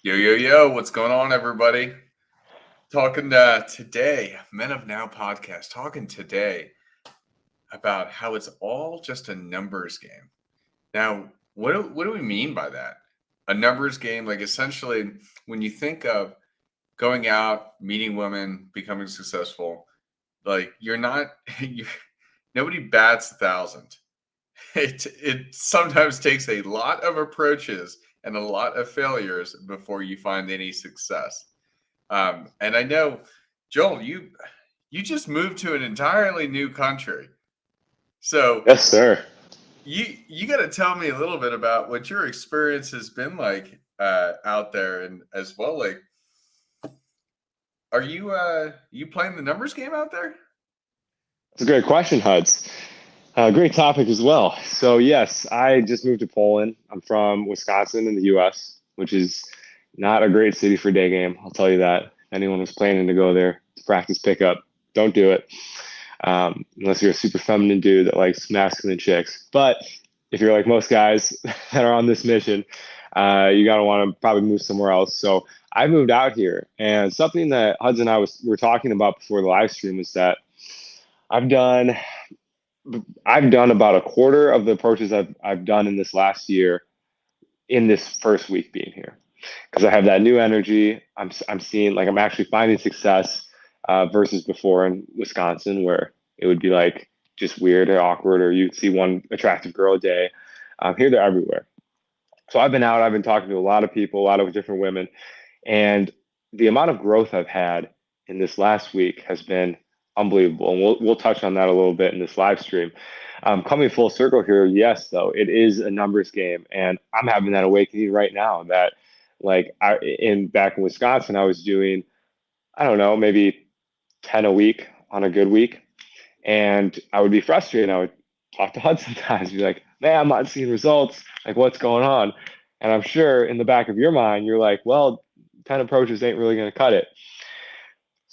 Yo, yo, yo, what's going on, everybody? Talking today, Men of Now podcast, talking today about how it's all just a numbers game. Now, what do we mean by that? A numbers game, like essentially, when you think of going out, meeting women, becoming successful, like you're not, you nobody bats 1,000. It sometimes takes a lot of approaches and a lot of failures before you find any success. And I know, Joel, you just moved to an entirely new country, so Yes, sir. you got to tell me a little bit about what your experience has been like out there, and as well, like, are you playing the numbers game out there? That's a great question, Huds. Great topic as well. So, yes, I just moved to Poland. I'm from Wisconsin in the U.S., which is not a great city for day game. I'll tell you that. Anyone who's planning to go there to practice pickup, don't do it unless you're a super feminine dude that likes masculine chicks. But if you're like most guys that are on this mission, you gotta want to probably move somewhere else. So I moved out here, and something that Huds and I were talking about before the live stream is that I've done I've done about a quarter of the approaches I've done in this last year in this first week being here because I have that new energy. I'm seeing like I'm actually finding success versus before in Wisconsin where it would be like just weird or awkward or you'd see one attractive girl a day. Here they're everywhere. So I've been out. I've been talking to a lot of people, a lot of different women, and the amount of growth I've had in this last week has been unbelievable. And we'll touch on that a little bit in this live stream. Coming full circle here, yes, though it is a numbers game, and I'm having that awakening right now. That like back in Wisconsin, I was doing I don't know maybe 10 a week on a good week, and I would be frustrated. I would talk to Hud sometimes, be like, "Man, I'm not seeing results. Like, what's going on?" And I'm sure in the back of your mind, you're like, "Well, 10 approaches ain't really going to cut it."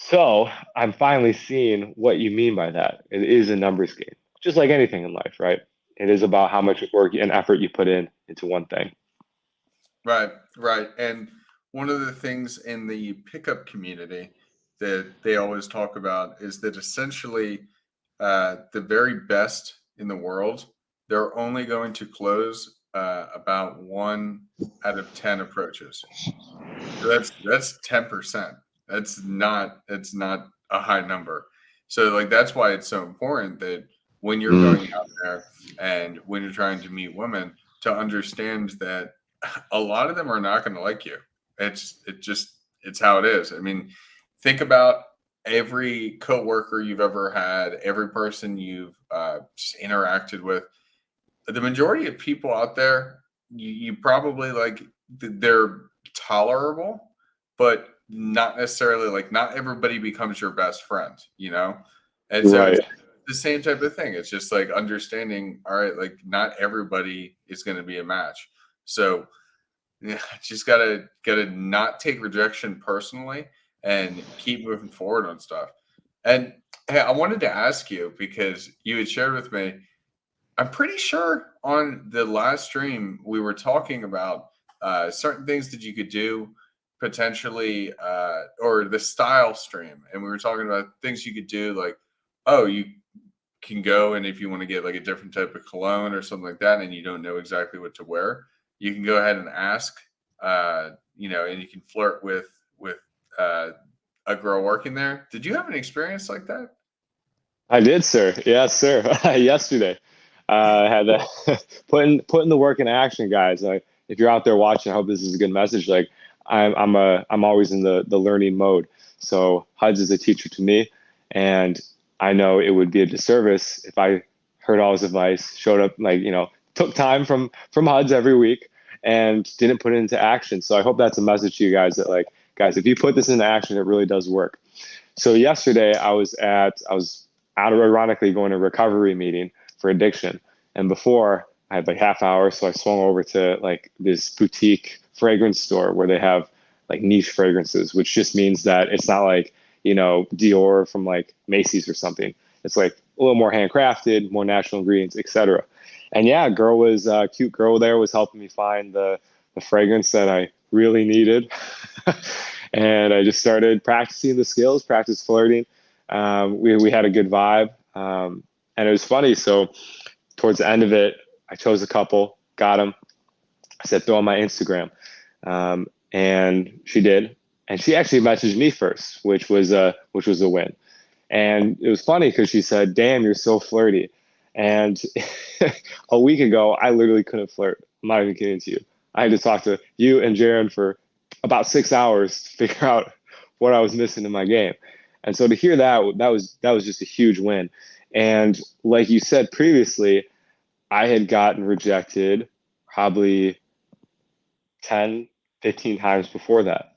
So I'm finally seeing what you mean by that. It is a numbers game, just like anything in life, right? It is about how much work and effort you put in into one thing. Right, right. And one of the things in the pickup community that they always talk about is that essentially the very best in the world, they're only going to close about 1 out of 10 approaches. So that's 10%. That's not a high number. So like that's why it's so important that when you're Mm, going out there and when you're trying to meet women to understand that a lot of them are not going to like you. It's how it is. I mean, think about every coworker you've ever had, every person you've just interacted with. The majority of people out there, you probably like they're tolerable, but not necessarily like not everybody becomes your best friend, you know? And so right. it's the same type of thing. It's just like understanding, all right, like not everybody is going to be a match. So yeah, just gotta not take rejection personally and keep moving forward on stuff. And hey, I wanted to ask you because you had shared with me, I'm pretty sure on the last stream we were talking about certain things that you could do potentially, or the style stream, and we were talking about things you could do, like, oh, you can go and if you want to get like a different type of cologne or something like that, and you don't know exactly what to wear, you can go ahead and ask, and you can flirt with uh, a girl working there. Did you have an experience like that? I did, sir. Yes, sir. Yesterday, I had that putting the work in action, guys. Like, if you're out there watching, I hope this is a good message. Like, I'm always in the learning mode. So Huds is a teacher to me, and I know it would be a disservice if I heard all his advice, showed up like took time from Huds every week, and didn't put it into action. So I hope that's a message to you guys that like, guys, if you put this into action, it really does work. So yesterday I was out of ironically going to a recovery meeting for addiction. And before I had like half hour, so I swung over to like this boutique fragrance store where they have like niche fragrances, which just means that it's not like, Dior from like Macy's or something. It's like a little more handcrafted, more natural ingredients, etc. And yeah, cute girl there was helping me find the fragrance that I really needed. And I just started practicing the skills, practice flirting. We had a good vibe. And it was funny. So towards the end of it, I chose a couple, got them. I said, throw on my Instagram. And she did. And she actually messaged me first, which was a win. And it was funny because she said, damn, you're so flirty. And a week ago, I literally couldn't flirt. I'm not even kidding to you. I had to talk to you and Jaron for about 6 hours to figure out what I was missing in my game. And so to hear that was just a huge win. And like you said previously, I had gotten rejected probably 10, 15 times before that.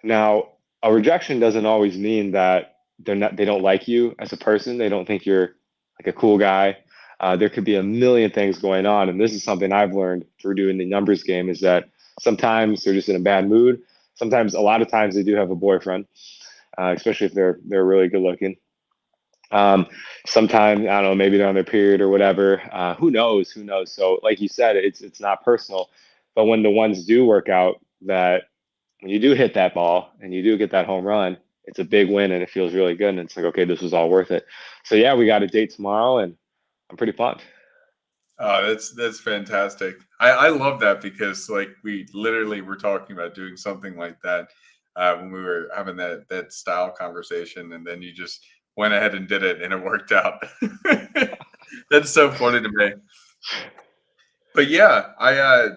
Now, a rejection doesn't always mean that they don't like you as a person. They don't think you're like a cool guy. There could be a million things going on, and this is something I've learned through doing the numbers game is that sometimes they're just in a bad mood. Sometimes, a lot of times, they do have a boyfriend, especially if they're really good looking. Sometimes I don't know, maybe they're on their period or whatever. Who knows? Who knows? So, like you said, it's not personal, but when the ones do work out, that when you do hit that ball and you do get that home run, it's a big win and it feels really good. And it's like, okay, this was all worth it. So yeah, we got a date tomorrow and I'm pretty pumped. Oh, that's fantastic. I love that because like we literally were talking about doing something like that when we were having that style conversation, and then you just went ahead and did it, and it worked out. That's so funny to me. But yeah, I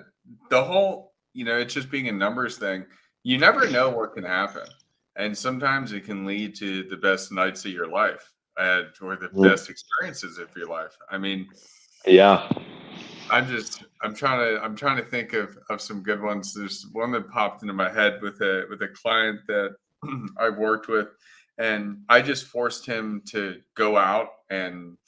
the whole it's just being a numbers thing. You never know what can happen, and sometimes it can lead to the best nights of your life or the Mm. best experiences of your life. I mean, Yeah. I'm trying to think of some good ones. There's one that popped into my head with a client that I've worked with, and I just forced him to go out and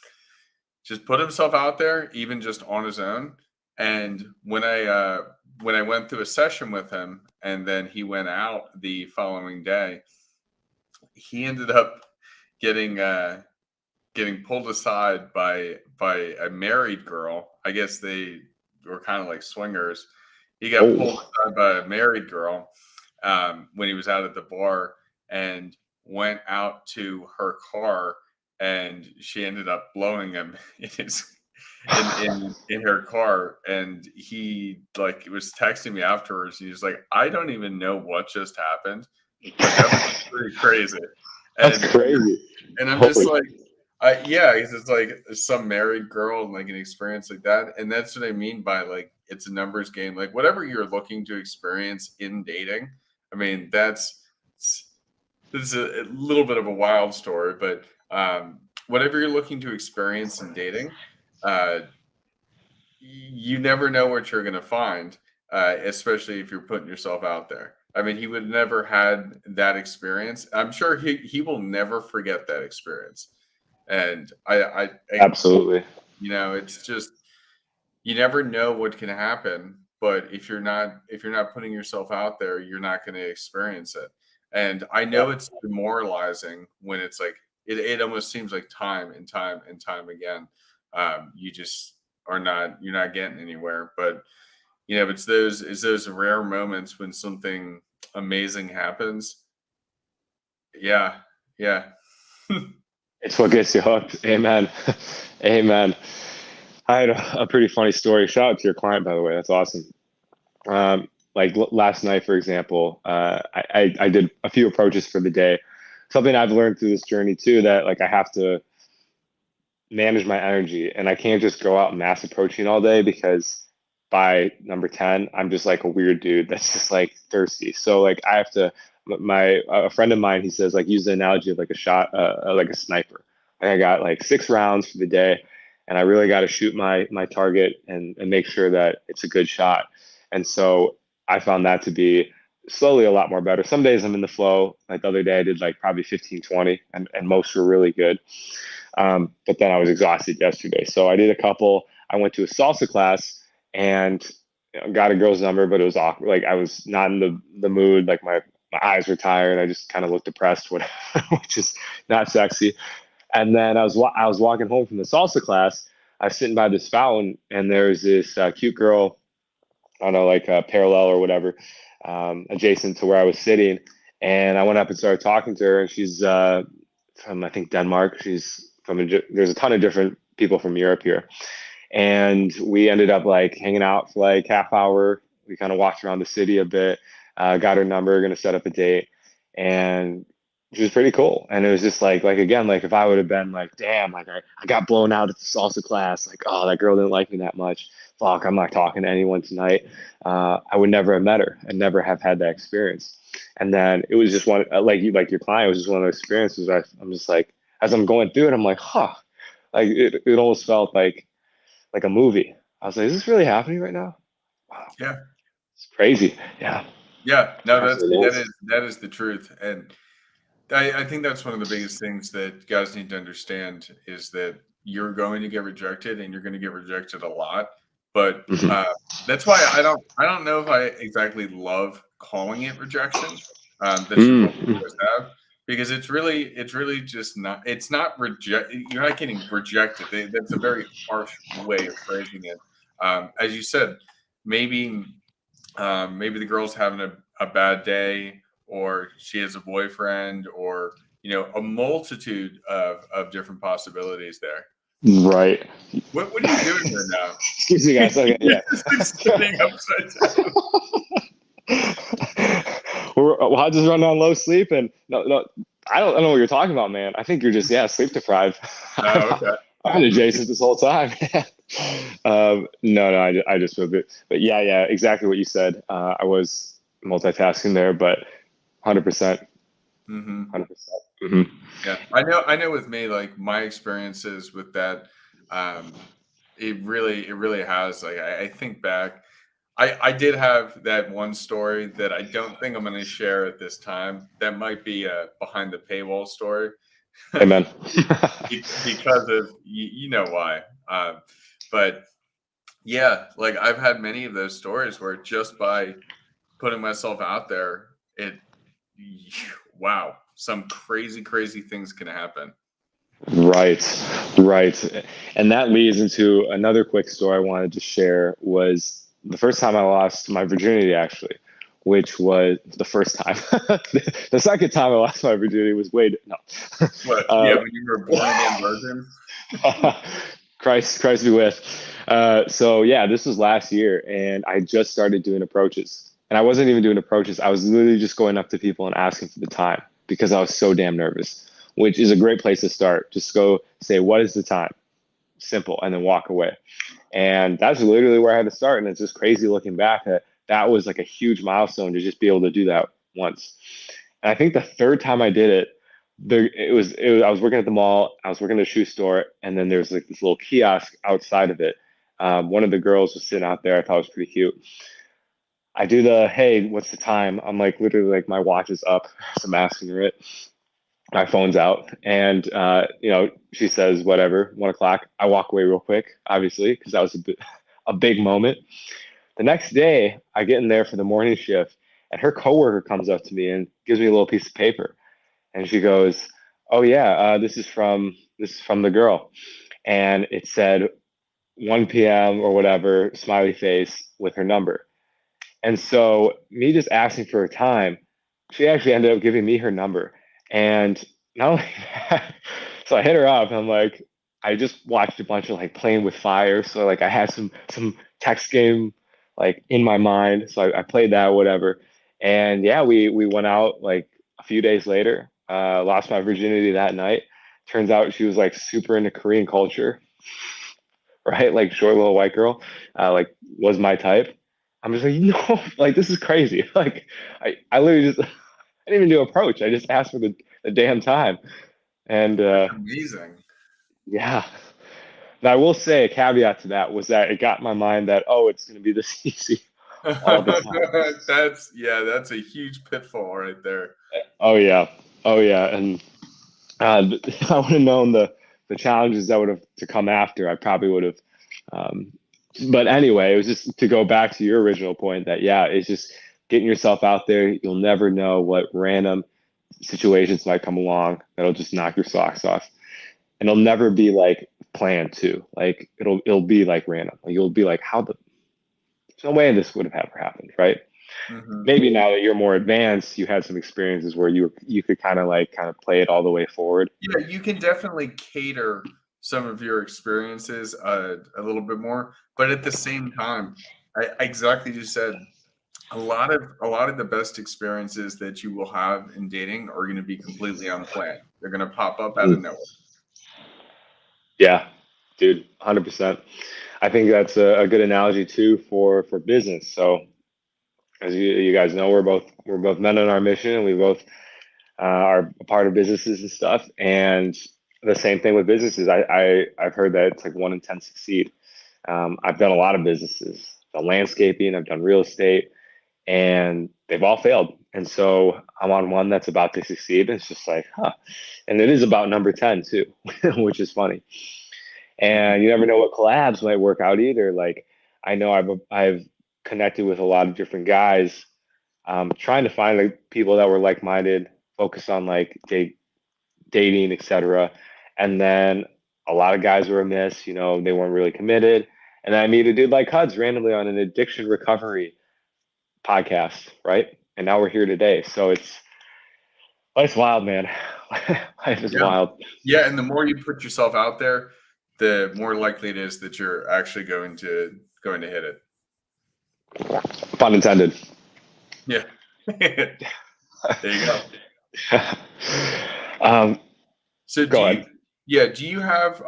just put himself out there, even just on his own. And when I went through a session with him, and then he went out the following day, he ended up getting getting pulled aside by a married girl. I guess they were kind of like swingers. He got pulled Oh, aside by a married girl when he was out at the bar, and went out to her car, and she ended up blowing him in his in her car, and he like was texting me afterwards. He was like, I don't even know what just happened, but that was pretty crazy. that's and crazy. and I'm just Holy. like, yeah, 'cause it's like some married girl and like an experience like that. And that's what I mean by like it's a numbers game. Like whatever you're looking to experience in dating, I mean, this is a little bit of a wild story, but whatever you're looking to experience in dating, uh, you never know what you're going to find, especially if you're putting yourself out there. I mean, he would never had that experience. I'm sure he will never forget that experience. And Absolutely. it's just you never know what can happen. But if you're not putting yourself out there, you're not going to experience it. And I Yeah. know it's demoralizing when it's like it almost seems like time and time and time again. You just you're not getting anywhere. But it's those rare moments when something amazing happens. Yeah, yeah. It's what gets you hooked. Amen. Amen. I had a pretty funny story. Shout out to your client, by the way. That's awesome. Like last night, for example, I did a few approaches for the day. Something I've learned through this journey too, that like I have to manage my energy and I can't just go out mass approaching all day because by number 10, I'm just like a weird dude that's just like thirsty. So like I have to, my, a friend of mine, he says like use the analogy of like a shot, like a sniper. Like I got like 6 rounds for the day and I really got to shoot my target and make sure that it's a good shot. And so I found that to be slowly a lot more better. Some days I'm in the flow. Like the other day I did like probably 15, 20 and most were really good. But then I was exhausted yesterday. So I did a couple. I went to a salsa class and got a girl's number, but it was awkward. Like I was not in the mood. Like my eyes were tired. I just kind of looked depressed, whatever, which is not sexy. And then I was walking home from the salsa class. I was sitting by this fountain, and there's this cute girl on a like a parallel or whatever, adjacent to where I was sitting. And I went up and started talking to her, and she's from I think Denmark. She's from there's a ton of different people from Europe here, and we ended up like hanging out for like half hour. We kind of walked around the city a bit, got her number, gonna set up a date, and she was pretty cool. And it was just like again, like if I would have been like, damn, like I got blown out at the salsa class, like oh that girl didn't like me that much. Fuck, I'm not talking to anyone tonight. I would never have met her and never have had that experience. And then it was just one like your client was just one of those experiences. I'm just like as I'm going through it, I'm like, huh, like it almost felt like a movie. I was like, is this really happening right now? Wow, Yeah. it's crazy. Yeah, Yeah. No, absolutely is. that is the truth. And I think that's one of the biggest things that guys need to understand is that you're going to get rejected and you're going to get rejected a lot. But Mhm. that's why I don't know if I exactly love calling it rejection. That's just what Mm. most have because it's really just not it's not reject you're not getting rejected. That's a very harsh way of phrasing it. As you said, maybe maybe the girl's having a bad day or she has a boyfriend or a multitude of different possibilities there. Right. What are you doing right now? Excuse me, guys. Okay, You're yeah. just like sitting upside down. Well, I just run on low sleep, and no, I don't know what you're talking about, man. I think you're just sleep deprived. Oh, okay. I've been adjacent this whole time. No, I just feel good. But yeah, exactly what you said. I was multitasking there, but 100%, Hmm. 100%. Hmm. Yeah, I know. With me, like my experiences with that, um, it really has. Like I think back, I did have that one story that I don't think I'm going to share at this time. That might be a behind the paywall story. Amen. Because of you know why. But yeah, like I've had many of those stories where just by putting myself out there, it wow, some crazy things can happen. Right, right. And that leads into another quick story I wanted to share was the first time I lost my virginity, actually, which was the first time. The second time I lost my virginity was way, no. What? Yeah, Uh, when you were born again virgin. Christ be with. So yeah, this was last year, and I just started doing approaches, and I wasn't even doing approaches. I was literally just going up to people and asking for the time because I was so damn nervous. Which is a great place to start. Just go say, "What is the time?" Simple, and then walk away. And that's literally where I had to start. And it's just crazy looking back that that was like a huge milestone to just be able to do that once. And I think the third time I did it, I was working at the mall, I was working at a shoe store, and then there's like this little kiosk outside of it. One of the girls was sitting out there. I thought it was pretty cute. I do the hey, what's the time? I'm like literally like my watch is up, so I'm asking her it. My phone's out, and she says whatever, 1 o'clock. I walk away real quick, obviously, because that was a big moment. The next day, I get in there for the morning shift, and her coworker comes up to me and gives me a little piece of paper, and she goes, "Oh yeah, this is from the girl," and it said 1 p.m. or whatever, smiley face with her number. And so, me just asking for her time, she actually ended up giving me her number, and not only that, so I hit her up, and I'm like, I just watched a bunch of like Playing with Fire, so like I had some text game like in my mind, so I played that whatever, and yeah, we went out like a few days later. Lost my virginity that night. Turns out she was like super into Korean culture, right? Like short little white girl, like was my type. I'm just like, no, like this is crazy. Like I literally just I didn't even do approach. I just asked for the damn time. And Amazing. yeah. Now I will say a caveat to that was that it got in my mind that it's gonna be this easy all the time. That's a huge pitfall right there. Oh yeah. Oh yeah. And if I would have known the challenges that would have to come after, I probably would have. Um, but anyway, it was just to go back to your original point that yeah, it's just getting yourself out there. You'll never know what random situations might come along that'll just knock your socks off, and it'll never be like planned to. Like it'll be like random. Like you'll be like, how the no way this would have ever happened, right? Hmm. Maybe now that you're more advanced, you had some experiences where you could kind of play it all the way forward. Yeah, you can definitely cater some of your experiences a little bit more, but at the same time, exactly as you said, a lot of the best experiences that you will have in dating are going to be completely unplanned. They're going to pop up out of Mm. nowhere. Yeah, dude, 100%. I think that's a good analogy too for business. So as you guys know, we're both men on our mission, and we both are a part of businesses and stuff. And the same thing with businesses. I've heard that it's like 1 in 10 succeed. I've done a lot of businesses, I've done landscaping, I've done real estate, and they've all failed. And so I'm on one that's about to succeed. And it's just like, huh. And it is about number 10 too, which is funny. Mhm. And you never know what collabs might work out either. Like I know I've connected with a lot of different guys, trying to find like people that were like-minded, focused on like dating, etc. And then a lot of guys were amiss, they weren't really committed. And then I meet a dude like Huds randomly on an addiction recovery podcast, right? And now we're here today. So life's wild, man. Life is Yeah, wild. yeah, and the more you put yourself out there, the more likely it is that you're actually going to hit it. Pun intended. Yeah. There you go. um, So Go ahead. do you have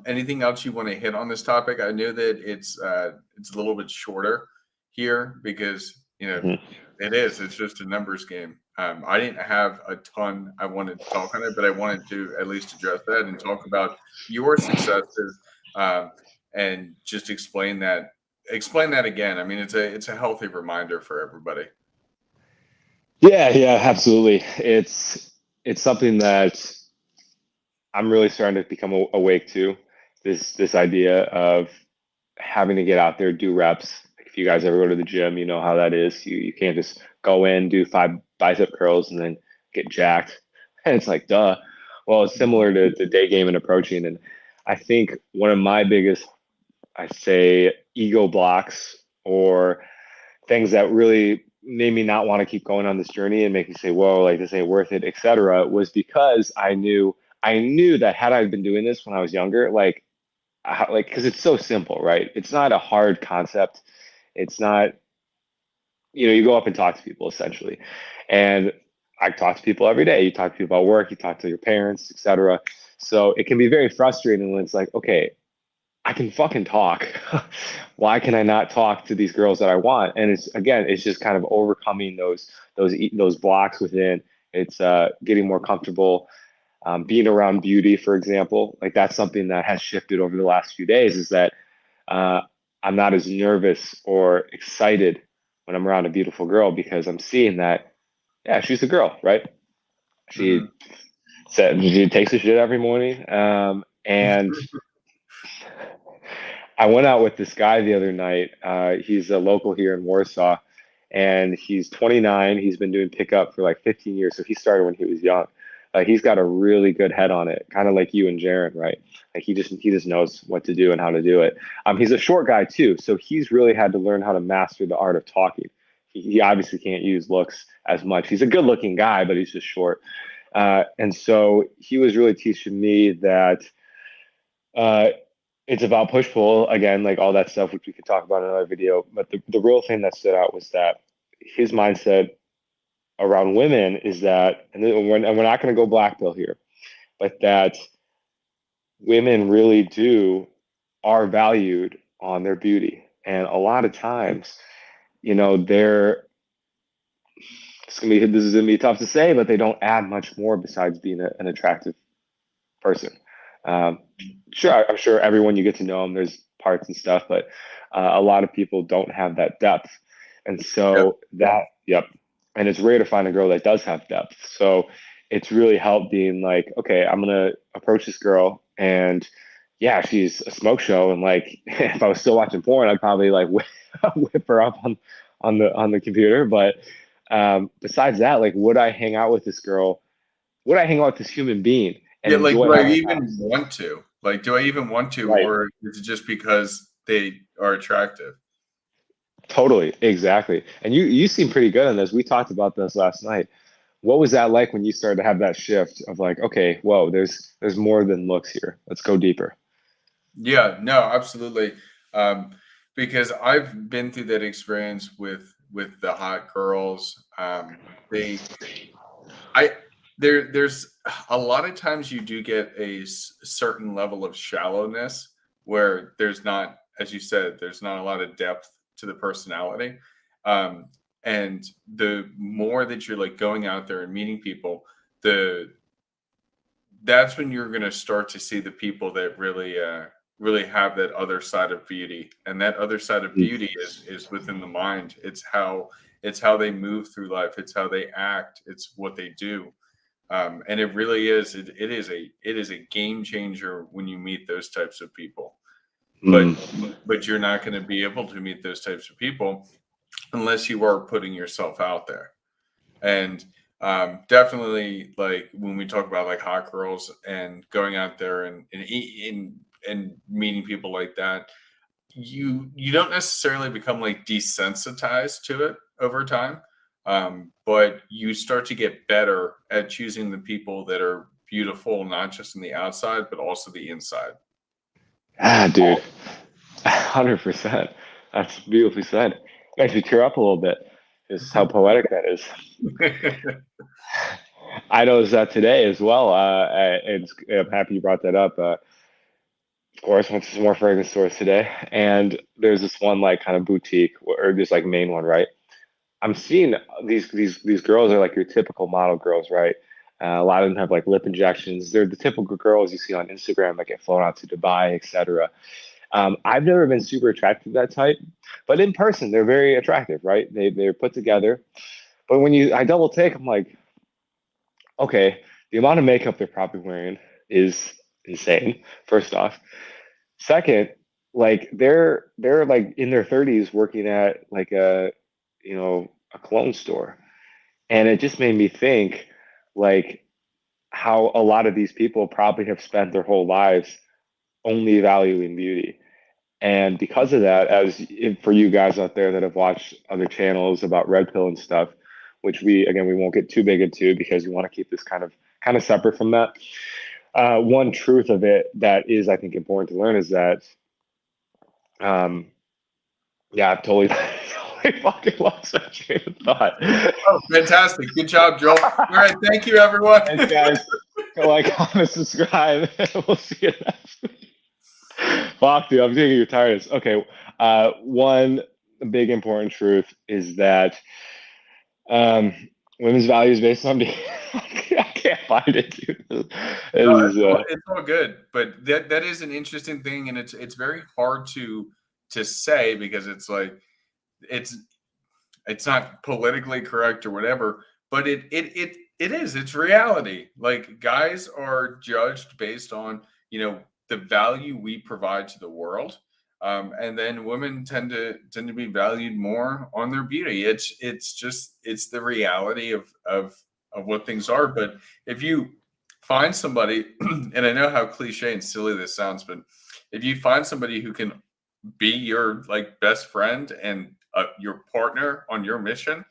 anything else you want to hit on this topic? I know that it's a little bit shorter here because Mhm. it's just a numbers game. I didn't have a ton I wanted to talk on it, but I wanted to at least address that and talk about your successes, um, and just explain that again. I mean, it's a healthy reminder for everybody. Yeah, absolutely. It's something that I'm really starting to become awake to. This idea of having to get out there, do reps. Like if you guys ever go to the gym, you know how that is. You can't just go in, do 5 bicep curls, and then get jacked. And it's like, duh. Well, it's Mhm. similar to day game and approaching. And I think one of my biggest, I say, ego blocks or things that really made me not want to keep going on this journey and make me say, whoa, like this ain't worth it, etc., was because I knew that had I been doing this when I was younger, like because it's so simple, right? It's not a hard concept. It's not, you go up and talk to people essentially. And I talk to people every day. You talk to people about work, you talk to your parents, etc. So it can be very frustrating when it's like, okay, I can fucking talk. Why can I not talk to these girls that I want? And it's just kind of overcoming those blocks within. It's getting more comfortable, being around beauty, for example. Like that's something that has shifted over the last few days. Is that uh, I'm not as nervous or excited when I'm around a beautiful girl because I'm seeing that, yeah, she's a girl, right? She Mhm. said she takes a shit every morning, and I went out with this guy the other night. He's a local here in Warsaw, and he's 29. He's been doing pickup for like 15 years, so he started when he was young. He's got a really good head on it, kind of like you and Jaron, right? Like he just knows what to do and how to do it. He's a short guy too, so he's really had to learn how to master the art of talking. He obviously can't use looks as much. He's a good-looking guy, but he's just short. And so he was really teaching me that. Uh, it's about push pull again, like all that stuff, which we could talk about in another video. But the real thing that stood out was that his mindset around women is that, and we're not going to go black pill here, but that women really are valued on their beauty, and a lot of times, they're this is gonna be tough to say, but they don't add much more besides being an attractive person. Um, sure, I'm sure everyone you get to know them, there's parts and stuff, but a lot of people don't have that depth. And Yep. so yep. And it's rare to find a girl that does have depth. So it's really helped being like, okay, I'm going to approach this girl and yeah, she's a smoke show. And like, if I was still watching porn, I'd probably like whip her up on the computer. But besides that, like, would I hang out with this girl? Would I hang out with this human being and Yeah, like, enjoy do I having a even conversation? want to? Like, do I even want to, Right. or is it just because they are attractive? Totally, exactly. And you seem pretty good on this. We talked about this last night. What was that like when you started to have that shift of like, okay, whoa, there's more than looks here. Let's go deeper. Yeah, no, absolutely. Um, because I've been through that experience with the hot girls. They, I, there's a lot of times you do get a certain level of shallowness where there's not, as you said, there's not a lot of depth to the personality. Um, and the more that you're like going out there and meeting people, the that's when you're going to start to see the people that really have that other side of beauty, and that other side of Mm. beauty is within the mind. It's how they move through life, it's how they act, it's what they do. And it really is it is a game changer when you meet those types of people. but Mm. but you're not going to be able to meet those types of people unless you are putting yourself out there. And definitely, like when we talk about like hot girls and going out there and meeting people like that, you don't necessarily become like desensitized to it over time, but you start to get better at choosing the people that are beautiful, not just in the outside but also the inside. Ah, dude, 100%. That's beautifully said. Makes me tear up a little bit. Is how poetic that is. I noticed that today as well. I'm happy you brought that up. Of course, went to some more fragrance stores today, and there's this one like kind of boutique or this like main one, right? I'm seeing these girls are like your typical model girls, right? A lot of them have like lip injections. They're the typical girls you see on Instagram that get flown out to Dubai, etc. I've never been super attracted to that type, but in person they're very attractive, right? They're put together. But when I double take, I'm like, okay, the amount of makeup they're probably wearing is insane. First off, second, like they're like in their 30s working at like a cologne store, and it just made me think like how a lot of these people probably have spent their whole lives only valuing beauty. And because of that, for you guys out there that have watched other channels about red pill and stuff, which we won't get too big into because we want to keep this kind of separate from that. One truth of it that is, I think, important to learn is that, um, yeah, I've totally, totally fucking lost that train of thought. Oh, fantastic. Good job, Joel. All right. Thank you, everyone. Thanks, guys. Go like, comment, subscribe. We'll see you next week. Fuck, dude, I'm getting your tiredness. Okay. One big important truth is that um, women's values based on I can't find it, dude. No, This is it's all good, but that is an interesting thing, and it's very hard to say because it's like it's it's not politically correct or whatever, but it's reality. Like guys are judged based on the value we provide to the world, and then women tend to be valued more on their beauty. It's the reality of what things are. But if you find somebody, and I know how cliche and silly this sounds, but if you find somebody who can be your like best friend and your partner on your mission,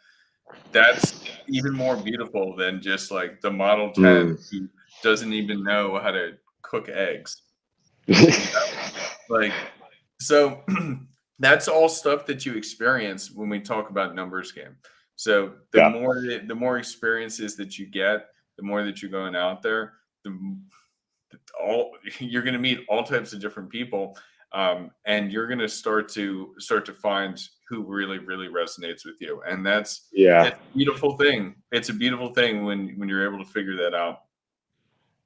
that's even more beautiful than just like the Model 10 mm. who doesn't even know how to cook eggs. Like, so that's all stuff that you experience when we talk about numbers game. So Yeah, the more experiences that you get, the more that you're going out there, the all you're going to meet all types of different people, and you're going to start to find who really resonates with you, and yeah, it's a beautiful thing. It's a beautiful thing when you're able to figure that out.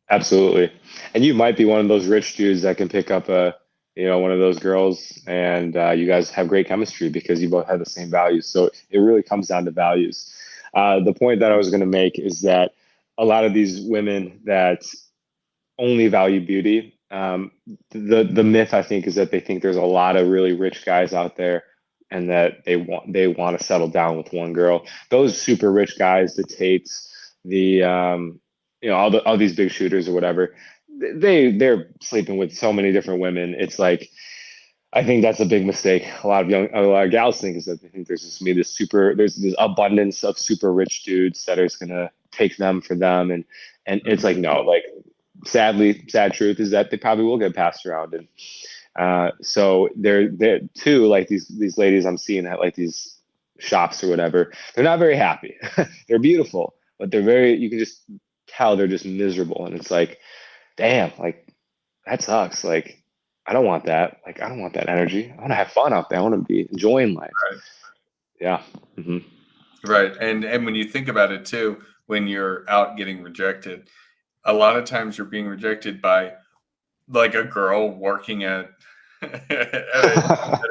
absolutely. And you might be one of those rich dudes that can pick up one of those girls, and you guys have great chemistry because you both have the same values. So it really comes down to values. The point that I was going to make is that a lot of these women that only value beauty. The myth I think is that they think there's a lot of really rich guys out there, and that they want to settle down with one girl. Those super rich guys, the Tates, all these big shooters or whatever, they're sleeping with so many different women. It's like I think that's a big mistake. A lot of gals think is that they think there's just gonna be there's this abundance of super rich dudes that are just gonna take them for them, and it's like no, like sadly, sad truth is that they probably will get passed around, and so they're too like these ladies I'm seeing at like these shops or whatever. They're not very happy. They're beautiful, but they're very. You can just tell they're just miserable, and it's like, damn, like that sucks. Like, I don't want that. Like, I don't want that energy. I want to have fun out there. I want to be enjoying life. Right. Yeah. Hmm. Right. And when you think about it too, when you're out getting rejected, a lot of times you're being rejected by like a girl working at at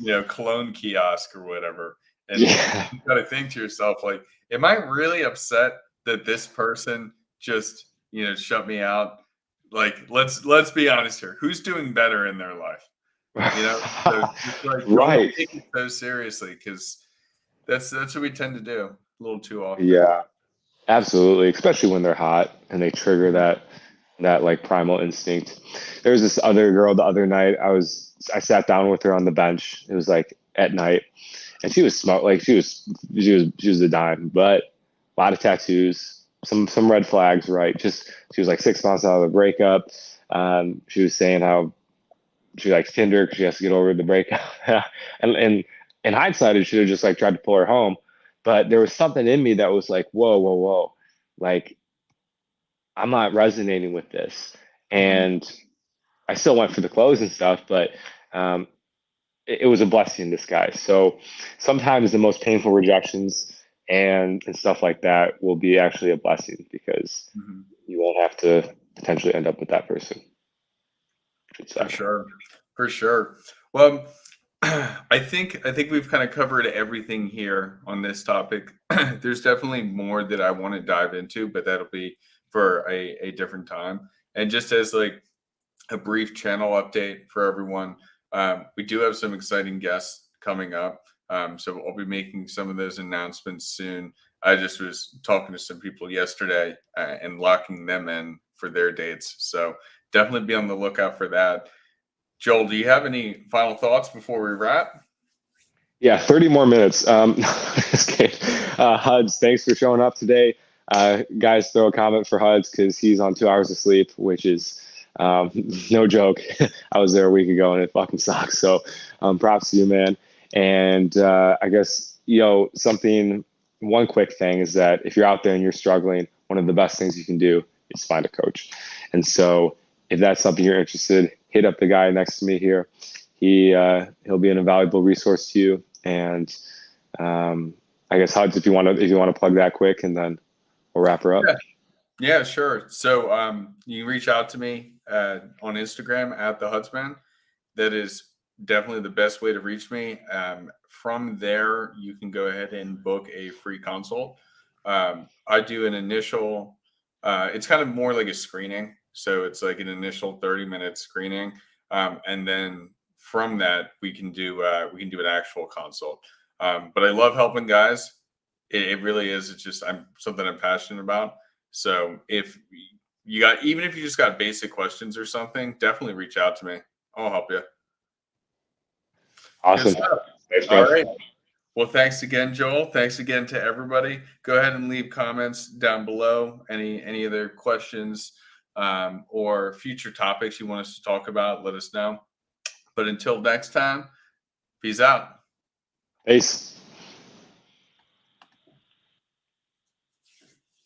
a cologne kiosk or whatever. And Yeah. you gotta think to yourself, like, am I really upset that this person just, shut me out? Like, let's be honest here. Who's doing better in their life? So just like don't Right. take it so seriously because that's what we tend to do a little too often. Yeah. Absolutely. Especially when they're hot and they trigger Mhm. that like primal instinct. There was this other girl the other night. I sat down with her on the bench. It was like at night, and she was smart. Like she was a dime, but a lot of tattoos, some red flags, right? Just she was like 6 months out of the breakup. She was saying how she likes Tinder because she has to get over the breakup. And in hindsight, I should have just like tried to pull her home. But there was something in me that was like, whoa, whoa, whoa. Like I'm not resonating with this. Mhm. And I still went for the clothes and stuff, but um, it was a blessing in disguise. So sometimes the most painful rejections and stuff like that will be actually a blessing because Mhm. you won't have to potentially end up with that person. I should For say. sure. For sure. Well, I think we've kind of covered everything here on this topic. There's definitely more that I want to dive into, but that'll be for a different time. And just as like a brief channel update for everyone, we do have some exciting guests coming up. So I'll be making some of those announcements soon. I just was talking to some people yesterday and locking them in for their dates. So definitely be on the lookout for that. Joel, do you have any final thoughts before we wrap? Yeah, 30 more minutes. Just kidding. Huds, thanks for showing up today. Guys, throw a comment for Huds because he's on 2 hours of sleep, which is um, no joke. I was there a week ago and it fucking sucks. So props to you, man. And I guess, one quick thing is that if you're out there and you're struggling, one of the best things you can do is find a coach. And so if that's something you're interested, hit up the guy next to me here. He'll be an invaluable resource to you. And I guess Huds, if you want to plug that quick, and then we'll wrap her up. Yeah, yeah, sure. So you can reach out to me on Instagram at the Hudsman. That is definitely the best way to reach me. From there, you can go ahead and book a free consult. I do an initial. It's kind of more like a screening, so it's like an initial 30-minute screening, and then from that we can do an actual consult. But I love helping guys. It really is. It's just I'm something I'm passionate about. So if you got even if you just got basic questions or something, definitely reach out to me. I'll help you. Good Awesome. stuff. Thanks, All bro. right. Well, thanks again, Joel. Thanks again to everybody. Go ahead and leave comments down below. Any other questions or future topics you want us to talk about, let us know. But until next time, peace out. Peace.